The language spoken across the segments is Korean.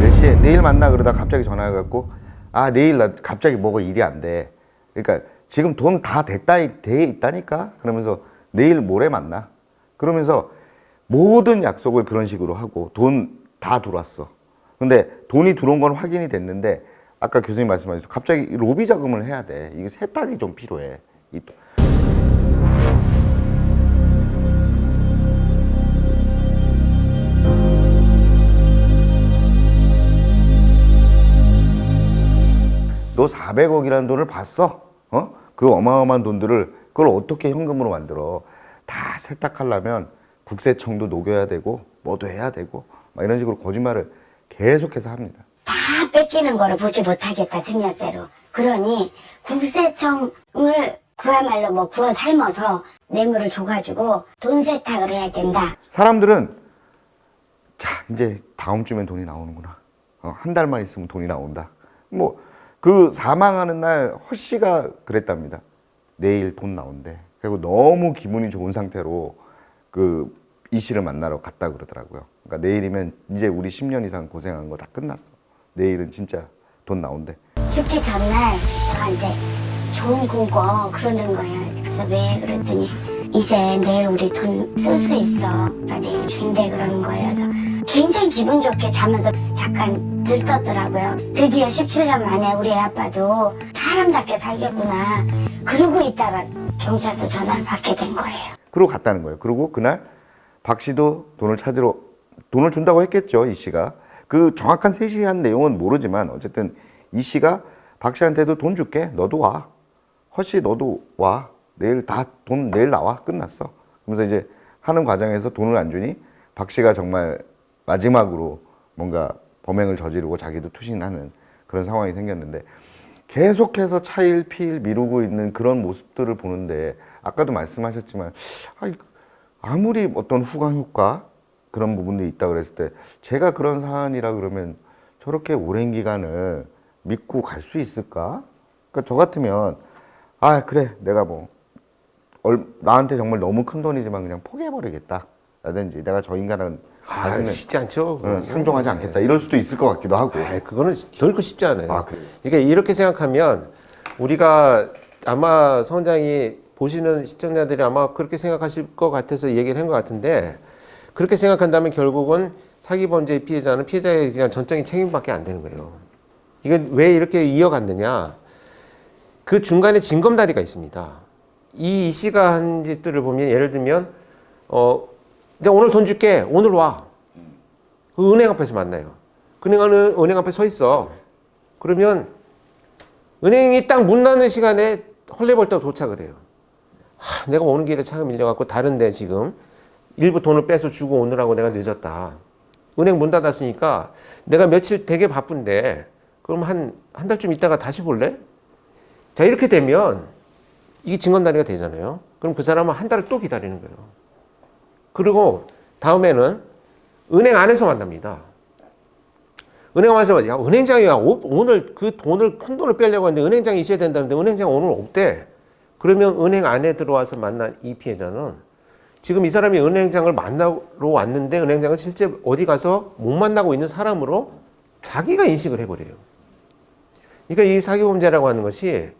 몇 시에 내일 만나 그러다 갑자기 전화해갖고 아 내일 나 갑자기 뭐가 일이 안 돼. 그러니까 지금 돈 다 돼 있다니까. 그러면서 내일 모레 만나. 그러면서 모든 약속을 그런 식으로 하고 돈 다 들어왔어. 근데 돈이 들어온 건 확인이 됐는데 아까 교수님 말씀하셨죠. 갑자기 로비 자금을 해야 돼. 이게 세탁이 좀 필요해. 너 400억이라는 돈을 봤어? 어? 그 어마어마한 돈들을 그걸 어떻게 현금으로 만들어? 다 세탁하려면 국세청도 녹여야 되고 뭐도 해야 되고 막 이런 식으로 거짓말을 계속해서 합니다. 다 뺏기는 거를 보지 못하겠다, 증여세로. 그러니 국세청을 그야말로 뭐 구워 삶아서 뇌물을 줘가지고 돈 세탁을 해야 된다. 사람들은 자 이제 다음 주면 돈이 나오는구나. 한 달만 있으면 돈이 나온다. 뭐 그 사망하는 날 허씨가 그랬답니다. 내일 돈 나온대. 그리고 너무 기분이 좋은 상태로 그 이 씨를 만나러 갔다 그러더라고요. 그러니까 내일이면 이제 우리 10년 이상 고생한 거 다 끝났어. 내일은 진짜 돈 나온대. 죽기 전날 저한테 좋은 꿈 꿔 그러는 거야. 그래서 왜 그랬더니 이제 내일 우리 돈 쓸 수 있어. 그러니까 내일 준대 그러는 거예요. 그래서 굉장히 기분 좋게 자면서 약간 들떴더라고요. 드디어 17년 만에 우리 아빠도 사람답게 살겠구나. 그러고 있다가 경찰서 전화를 받게 된 거예요. 그러고 갔다는 거예요. 그리고 그날 박 씨도 돈을 찾으러 돈을 준다고 했겠죠. 이 씨가 그 정확한 세시한 내용은 모르지만 어쨌든 이 씨가 박 씨한테도 돈 줄게. 너도 와. 허 씨 너도 와. 내일 다 돈 내일 나와. 끝났어. 그러면서 이제 하는 과정에서 돈을 안 주니 박 씨가 정말 마지막으로 뭔가 범행을 저지르고 자기도 투신하는 그런 상황이 생겼는데 계속해서 차일 피일 미루고 있는 그런 모습들을 보는데 아까도 말씀하셨지만 아무리 어떤 후광 효과 그런 부분들이 있다 그랬을 때 제가 그런 사안이라 그러면 저렇게 오랜 기간을 믿고 갈 수 있을까? 그러니까 저 같으면 아 그래 내가 뭐 나한테 정말 너무 큰 돈이지만 그냥 포기해버리겠다 라든지 내가 저 인간은 다시는 쉽지 않죠. 상종하지 않겠다 이럴 수도 있을 것 같기도 하고. 그거는 결코 쉽지 않아요. 그래요? 그러니까 이렇게 생각하면 우리가 아마 선장이 보시는 시청자들이 아마 그렇게 생각하실 것 같아서 얘기를 한 것 같은데 그렇게 생각한다면 결국은 사기 범죄의 피해자는 피해자에 대한 전적인 책임밖에 안 되는 거예요. 이건 왜 이렇게 이어갔느냐? 그 중간에 징검다리가 있습니다. 이 씨가 한 짓들을 보면 예를 들면 내가 오늘 돈 줄게. 오늘 와. 그 은행 앞에서 만나요. 은행 앞에 서 있어. 그러면 은행이 딱 문 닫는 시간에 헐레벌떡 도착을 해요. 내가 오는 길에 차가 밀려갖고 다른데 지금 일부 돈을 빼서 주고 오느라고 내가 늦었다. 은행 문 닫았으니까 내가 며칠 되게 바쁜데 그럼 한 달쯤 있다가 다시 볼래? 자 이렇게 되면 이게 징검다리가 되잖아요. 그럼 그 사람은 한 달을 또 기다리는 거예요. 그리고 다음에는 은행 안에서 만납니다. 은행 안에서 야 은행장이 오늘 그 돈을 큰 돈을 빼려고 하는데 은행장이 있어야 된다는데 은행장 오늘 없대. 그러면 은행 안에 들어와서 만난 이 피해자는 지금 이 사람이 은행장을 만나러 왔는데 은행장을 실제 어디 가서 못 만나고 있는 사람으로 자기가 인식을 해버려요. 그러니까 이 사기범죄라고 하는 것이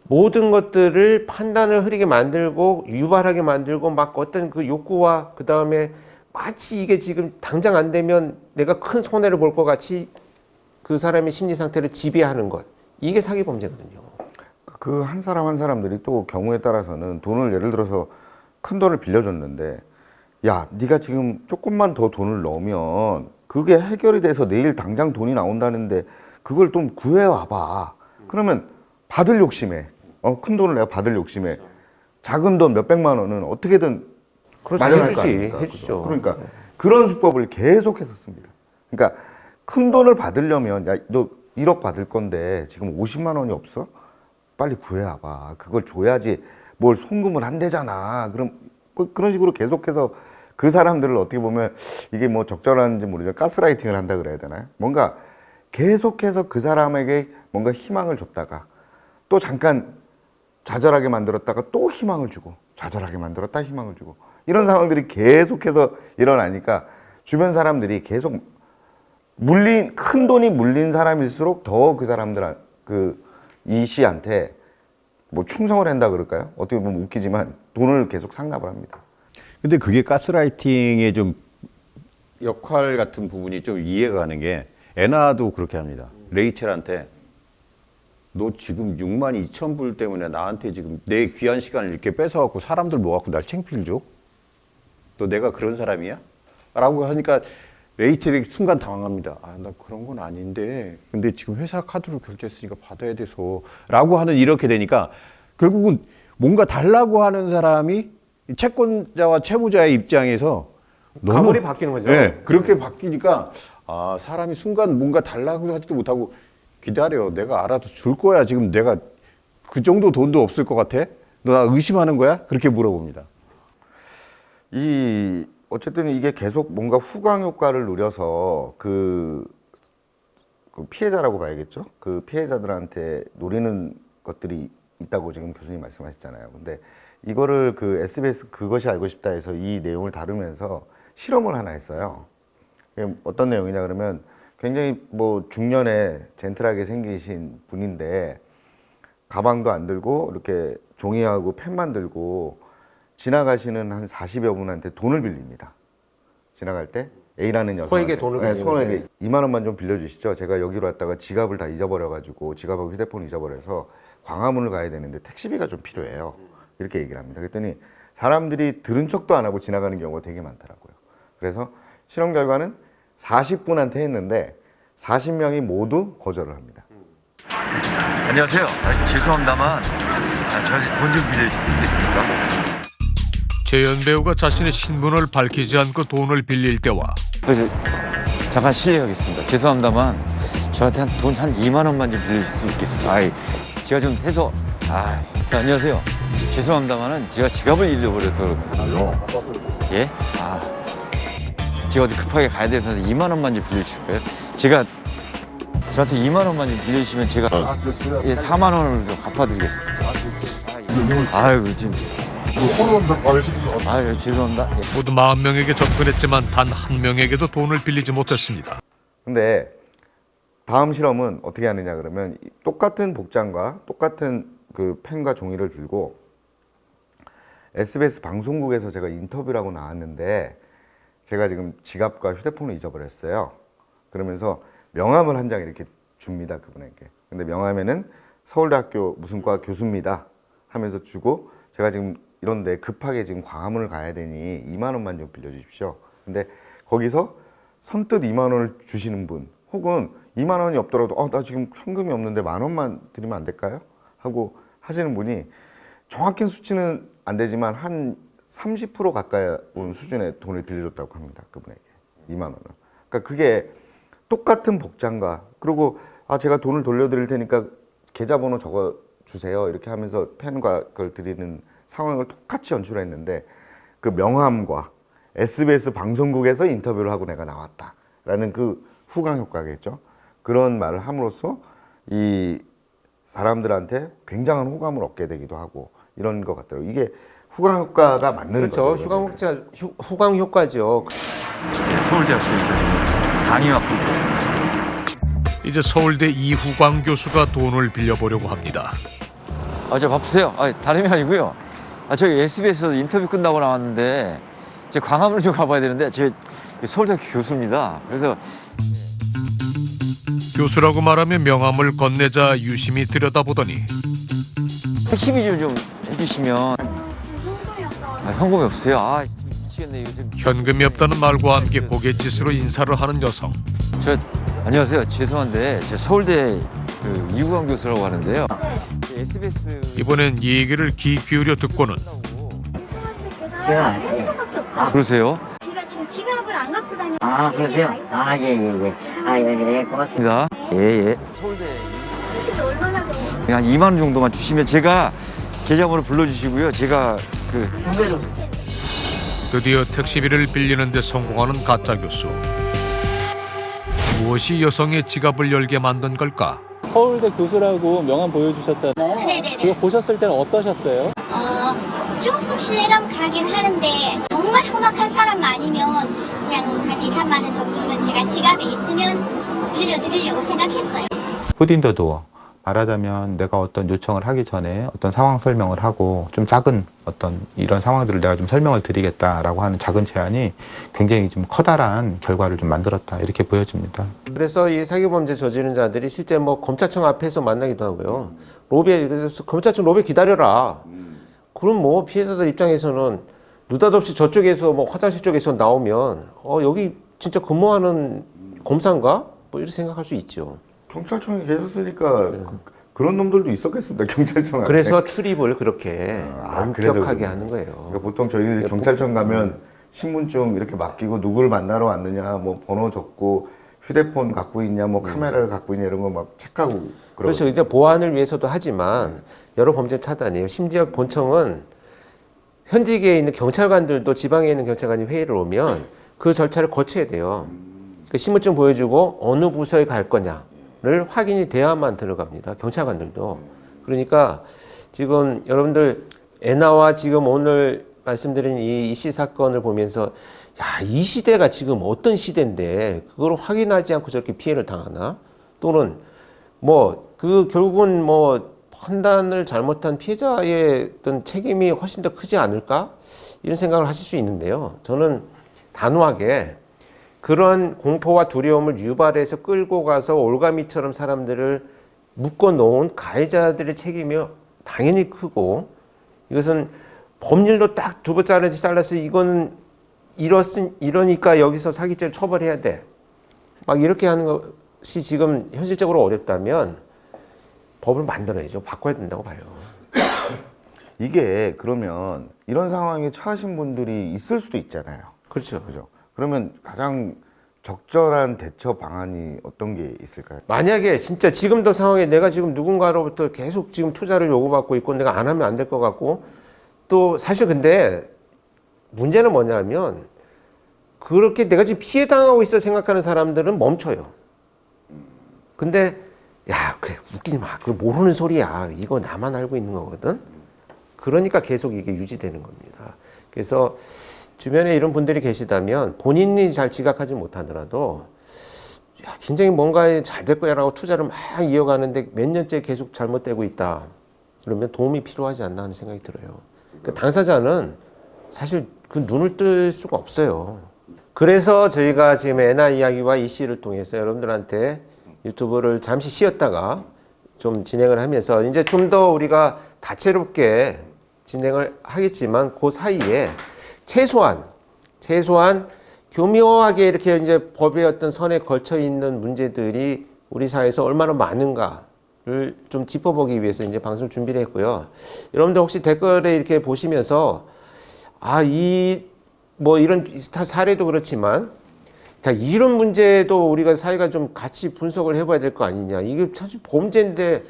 모든 것들을 판단을 흐리게 만들고 유발하게 만들고 막 어떤 그 욕구와 그 다음에 마치 이게 지금 당장 안 되면 내가 큰 손해를 볼 것 같이 그 사람의 심리 상태를 지배하는 것. 이게 사기범죄거든요. 그 한 사람 한 사람들이 또 경우에 따라서는 돈을 예를 들어서 큰 돈을 빌려줬는데 야 네가 지금 조금만 더 돈을 넣으면 그게 해결이 돼서 내일 당장 돈이 나온다는데 그걸 좀 구해와봐. 그러면 받을 욕심에 큰 돈을 내가 받을 욕심에 작은 돈 몇백만 원은 어떻게든 마련할 거 아닙니까? 해주죠. 그러니까 그런 수법을 계속해서 씁니다. 그러니까 큰 돈을 받으려면 야 너 1억 받을 건데 지금 50만 원이 없어? 빨리 구해와봐. 그걸 줘야지 뭘 송금을 한대잖아. 그럼 그런 식으로 계속해서 그 사람들을 어떻게 보면 이게 뭐 적절한지 모르지만 가스라이팅을 한다 그래야 되나요? 뭔가 계속해서 그 사람에게 뭔가 희망을 줬다가 또 잠깐 좌절하게 만들었다가 또 희망을 주고 좌절하게 만들었다 희망을 주고 이런 상황들이 계속해서 일어나니까 주변 사람들이 계속 큰 돈이 물린 사람일수록 더 그 사람들 이 씨한테 뭐 충성을 한다 그럴까요? 어떻게 보면 웃기지만 돈을 계속 상납을 합니다. 근데 그게 가스라이팅의 좀 역할 같은 부분이 좀 이해가 가는 게 애나도 그렇게 합니다. 레이첼한테 너 지금 62,000불 때문에 나한테 지금 내 귀한 시간을 이렇게 뺏어갖고 사람들 모아갖고 날 창피를 줘? 너 내가 그런 사람이야? 라고 하니까 레이첼이 순간 당황합니다. 아, 나 그런 건 아닌데. 근데 지금 회사 카드로 결제했으니까 받아야 돼서. 라고 하는 이렇게 되니까 결국은 뭔가 달라고 하는 사람이 채권자와 채무자의 입장에서 가물이 바뀌는 거죠. 네, 그렇게 바뀌니까 아, 사람이 순간 뭔가 달라고 하지도 못하고 기다려. 내가 알아서 줄 거야. 지금 내가 그 정도 돈도 없을 것 같아? 너 나 의심하는 거야? 그렇게 물어봅니다. 어쨌든 이게 계속 뭔가 후광 효과를 누려서 그 피해자라고 봐야겠죠. 그 피해자들한테 노리는 것들이 있다고 지금 교수님 말씀하셨잖아요. 근데 이거를 그 SBS 그것이 알고 싶다에서 이 내용을 다루면서 실험을 하나 했어요. 어떤 내용이냐 그러면 굉장히 뭐 중년에 젠틀하게 생기신 분인데 가방도 안 들고 이렇게 종이하고 펜만 들고 지나가시는 한 40여 분한테 돈을 빌립니다. 지나갈 때 A라는 여성한테 소에게 돈을 빌리는 소에게 거예요. 2만 원만 좀 빌려주시죠. 제가 여기로 왔다가 지갑을 다 잊어버려가지고 지갑하고 휴대폰 잊어버려서 광화문을 가야 되는데 택시비가 좀 필요해요. 이렇게 얘기를 합니다. 그랬더니 사람들이 들은 척도 안 하고 지나가는 경우가 되게 많더라고요. 그래서 실험 결과는 40분한테 했는데 40명이 모두 거절을 합니다. 안녕하세요. 죄송합니다만 저한테 돈 좀 빌려줄 수 있겠습니까? 재현 배우가 자신의 신분을 밝히지 않고 돈을 빌릴 때와 잠깐 실례하겠습니다. 죄송합니다만 저한테 돈 한 2만 원만 좀 빌려줄 수 있겠습니까? 제가 좀 해서 안녕하세요. 죄송합니다만은 제가 지갑을 잃어버려서 그렇거든요. 예? 제가 어디 급하게 가야 돼서 2만 원만 좀 빌려주실까요? 제가 저한테 2만 원만 좀 빌려주시면 제가 4만 원을 좀 갚아드리겠습니다. 아유 지금 죄송합니다. 예. 모두 40명에게 접근했지만 단 한 명에게도 돈을 빌리지 못했습니다. 근데 다음 실험은 어떻게 하느냐 그러면 똑같은 복장과 똑같은 그 펜과 종이를 들고 SBS 방송국에서 제가 인터뷰를 하고 나왔는데 제가 지금 지갑과 휴대폰을 잊어버렸어요. 그러면서 명함을 한 장 이렇게 줍니다, 그분에게. 근데 명함에는 서울대학교 무슨 과 교수입니다 하면서 주고 제가 지금 이런데 급하게 지금 광화문을 가야 되니 2만 원만 좀 빌려주십시오. 근데 거기서 선뜻 2만 원을 주시는 분 혹은 2만 원이 없더라도 나 지금 현금이 없는데 1만 원만 드리면 안 될까요? 하고 하시는 분이 정확한 수치는 안 되지만 한 30% 가까이 온 수준의 돈을 빌려줬다고 합니다. 그분에게 2만 원을. 그러니까 그게 똑같은 복장과 그리고 제가 돈을 돌려드릴 테니까 계좌번호 적어 주세요. 이렇게 하면서 펜과 그걸 드리는 상황을 똑같이 연출했는데 그 명함과 SBS 방송국에서 인터뷰를 하고 내가 나왔다라는 그 후광 효과겠죠. 그런 말을 함으로써 이 사람들한테 굉장한 호감을 얻게 되기도 하고 이런 것 같더라고요. 이게 후광 효과가 맞는 그렇죠. 거죠. 후광 효과죠. 서울대학교 강의학 부죠. 이제 서울대 이후광 교수가 돈을 빌려보려고 합니다. 저 바쁘세요? 다름이 아니고요. 저희 SBS에서 인터뷰 끝나고 나왔는데 제 광화문을 좀 가봐야 되는데 제 서울대학교 교수입니다. 그래서 교수라고 말하며 명함을 건네자 유심히 들여다보더니 택시비 좀 해주시면 현금이 없어요. 미치겠네 이거 좀. 현금이 없다는 말과 함께 고갯짓으로 인사를 하는 여성. 안녕하세요. 죄송한데 제 서울대 그 이후광 교수라고 하는데요. SBS 이번엔 얘기를 귀 기울여 듣고는 그러세요? 제가 지금 지갑을 안 갖고 다녀. 그러세요? 예, 고맙습니다. 예. 서울대 얼마나 정도? 한 2만 원 정도만 주시면 제가 계좌번호 불러주시고요. 제가 그 후배로 드디어 택시비를 빌리는 데 성공하는 가짜 교수. 무엇이 여성의 지갑을 열게 만든 걸까? 서울대 교수라고 명함 보여주셨잖아요. 네네네. 그거 보셨을 때는 어떠셨어요? 조금 신뢰감 가긴 하는데 정말 험악한 사람 아니면 그냥 한 2, 3만 원 정도는 제가 지갑에 있으면 빌려드리려고 생각했어요. 푸딘더도 말하자면 내가 어떤 요청을 하기 전에 어떤 상황 설명을 하고 좀 작은 어떤 이런 상황들을 내가 좀 설명을 드리겠다라고 하는 작은 제안이 굉장히 좀 커다란 결과를 좀 만들었다 이렇게 보여집니다. 그래서 이 사기범죄 저지른 자들이 실제 뭐 검찰청 앞에서 만나기도 하고요. 로비에 그래서 검찰청 로비에 기다려라. 그럼 뭐 피해자들 입장에서는 느닷없이 저쪽에서 뭐 화장실 쪽에서 나오면 여기 진짜 근무하는 검사인가? 뭐 이렇게 생각할 수 있죠. 경찰청에 계셨으니까 그런 놈들도 있었겠습니다. 경찰청 안에. 그래서 출입을 그렇게 그래서 엄격하게 하는 거예요. 그러니까 보통 저희들이 경찰청 가면 신분증 이렇게 맡기고 누구를 만나러 왔느냐, 뭐 번호 적고 휴대폰 갖고 있냐, 뭐 카메라를 갖고 있냐 이런 거 막 체크하고 그렇죠. 근데 보안을 위해서도 하지만 여러 범죄 차단이에요. 심지어 본청은 현직에 있는 경찰관들도 지방에 있는 경찰관이 회의를 오면 그 절차를 거쳐야 돼요. 그 신분증 보여주고 어느 부서에 갈 거냐를 확인이 돼야만 들어갑니다. 경찰관들도. 그러니까 지금 여러분들 애나와 지금 오늘 말씀드린 이 이씨 사건을 보면서 이 시대가 지금 어떤 시대인데 그걸 확인하지 않고 저렇게 피해를 당하나? 또는 결국은 판단을 잘못한 피해자의 어떤 책임이 훨씬 더 크지 않을까? 이런 생각을 하실 수 있는데요. 저는 단호하게 그런 공포와 두려움을 유발해서 끌고 가서 올가미처럼 사람들을 묶어 놓은 가해자들의 책임이 당연히 크고, 이것은 법률로 딱 두 번 잘라서 이거는 이러니까 여기서 사기죄를 처벌해야 돼. 막 이렇게 하는 것이 지금 현실적으로 어렵다면 법을 만들어야죠. 바꿔야 된다고 봐요. 이게 그러면 이런 상황에 처하신 분들이 있을 수도 있잖아요. 그렇죠. 그죠? 그러면 가장 적절한 대처 방안이 어떤 게 있을까요? 만약에 진짜 지금도 상황에 내가 지금 누군가로부터 계속 지금 투자를 요구받고 있고 내가 안 하면 안 될 것 같고, 또 사실 근데 문제는 뭐냐면 그렇게 내가 지금 피해 당하고 있어 생각하는 사람들은 멈춰요. 근데 그래 웃기지 마. 그거 모르는 소리야. 이거 나만 알고 있는 거거든. 그러니까 계속 이게 유지되는 겁니다. 그래서 주변에 이런 분들이 계시다면 본인이 잘 지각하지 못하더라도 굉장히 뭔가에 잘 될 거야 라고 투자를 막 이어가는데 몇 년째 계속 잘못되고 있다. 그러면 도움이 필요하지 않나 하는 생각이 들어요. 그러니까 당사자는 사실 그 눈을 뜰 수가 없어요. 그래서 저희가 지금 애나 이야기와 이 씨를 통해서 여러분들한테 유튜브를 잠시 쉬었다가 좀 진행을 하면서 이제 좀 더 우리가 다채롭게 진행을 하겠지만 그 사이에 최소한 교묘하게 이렇게 이제 법의 어떤 선에 걸쳐 있는 문제들이 우리 사회에서 얼마나 많은가를 좀 짚어보기 위해서 이제 방송을 준비를 했고요. 여러분들 혹시 댓글에 이렇게 보시면서 이런 비슷한 사례도 그렇지만 이런 문제도 우리가 사회가 좀 같이 분석을 해봐야 될 거 아니냐. 이게 사실 범죄인데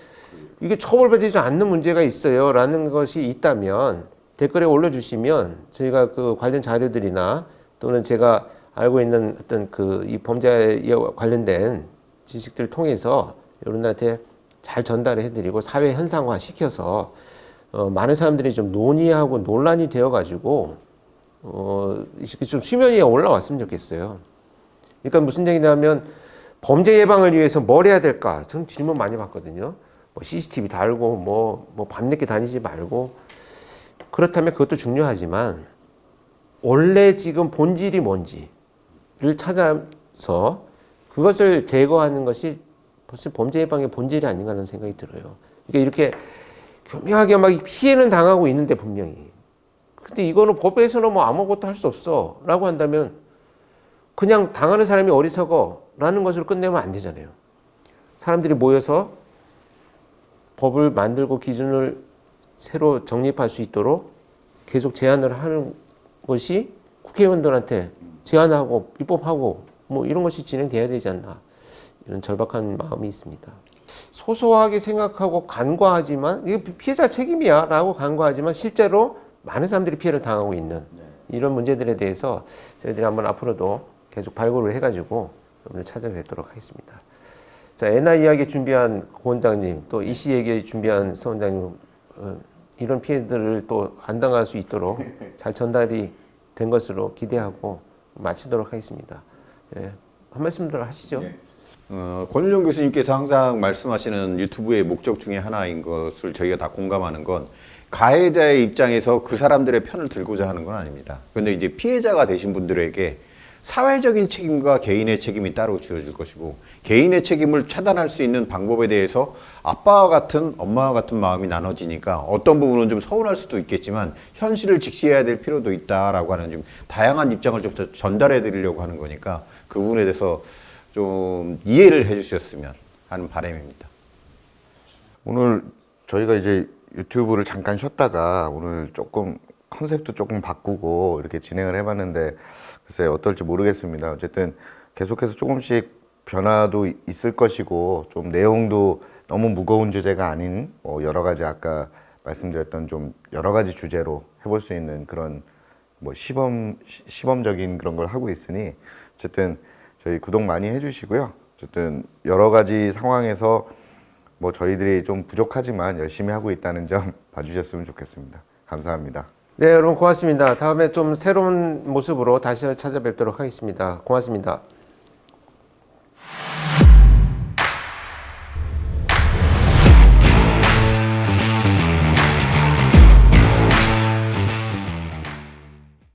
이게 처벌받지 않는 문제가 있어요. 라는 것이 있다면 댓글에 올려주시면 저희가 그 관련 자료들이나 또는 제가 알고 있는 어떤 이 범죄에 관련된 지식들을 통해서 여러분들한테 잘 전달을 해드리고 사회 현상화 시켜서 많은 사람들이 좀 논의하고 논란이 되어가지고 좀 수면 위에 올라왔으면 좋겠어요. 그러니까 무슨 얘기냐면 범죄 예방을 위해서 뭘 해야 될까? 저는 질문 많이 받거든요. CCTV 달고 밤늦게 다니지 말고. 그렇다면 그것도 중요하지만 원래 지금 본질이 뭔지를 찾아서 그것을 제거하는 것이 벌써 범죄 예방의 본질이 아닌가 하는 생각이 들어요. 그러니까 이렇게 교묘하게 막 피해는 당하고 있는데 분명히. 근데 이거는 법에서는 아무것도 할 수 없어 라고 한다면 그냥 당하는 사람이 어리석어 라는 것으로 끝내면 안 되잖아요. 사람들이 모여서 법을 만들고 기준을 새로 정립할 수 있도록 계속 제안을 하는 것이 국회의원들한테 제안하고 입법하고 이런 것이 진행돼야 되지 않나, 이런 절박한 마음이 있습니다. 소소하게 생각하고 간과하지만 이게 피해자 책임이야 라고 간과하지만 실제로 많은 사람들이 피해를 당하고 있는 이런 문제들에 대해서 저희들이 한번 앞으로도 계속 발굴을 해가지고 오늘 찾아뵙도록 하겠습니다. 자, 애나 이야기 준비한 고 원장님, 또 이씨 얘기 준비한 서 원장님, 이런 피해들을 또 안 당할 수 있도록 잘 전달이 된 것으로 기대하고 마치도록 하겠습니다. 예, 한 말씀들 하시죠. 권윤정 교수님께서 항상 말씀하시는 유튜브의 목적 중에 하나인 것을 저희가 다 공감하는 건 가해자의 입장에서 그 사람들의 편을 들고자 하는 건 아닙니다. 그런데 이제 피해자가 되신 분들에게 사회적인 책임과 개인의 책임이 따로 주어질 것이고 개인의 책임을 차단할 수 있는 방법에 대해서 아빠와 같은 엄마와 같은 마음이 나눠지니까 어떤 부분은 좀 서운할 수도 있겠지만 현실을 직시해야 될 필요도 있다라고 하는 좀 다양한 입장을 좀 더 전달해 드리려고 하는 거니까 그 부분에 대해서 좀 이해를 해 주셨으면 하는 바람입니다. 오늘 저희가 이제 유튜브를 잠깐 쉬었다가 오늘 조금 컨셉도 조금 바꾸고 이렇게 진행을 해봤는데 글쎄 어떨지 모르겠습니다. 어쨌든 계속해서 조금씩 변화도 있을 것이고 좀 내용도 너무 무거운 주제가 아닌 여러 가지 아까 말씀드렸던 좀 여러 가지 주제로 해볼 수 있는 그런 뭐 시범적인 그런 걸 하고 있으니 어쨌든 저희 구독 많이 해주시고요. 어쨌든 여러 가지 상황에서 뭐 저희들이 좀 부족하지만 열심히 하고 있다는 점 봐주셨으면 좋겠습니다. 감사합니다. 네, 여러분 고맙습니다. 다음에 좀 새로운 모습으로 다시 찾아뵙도록 하겠습니다. 고맙습니다.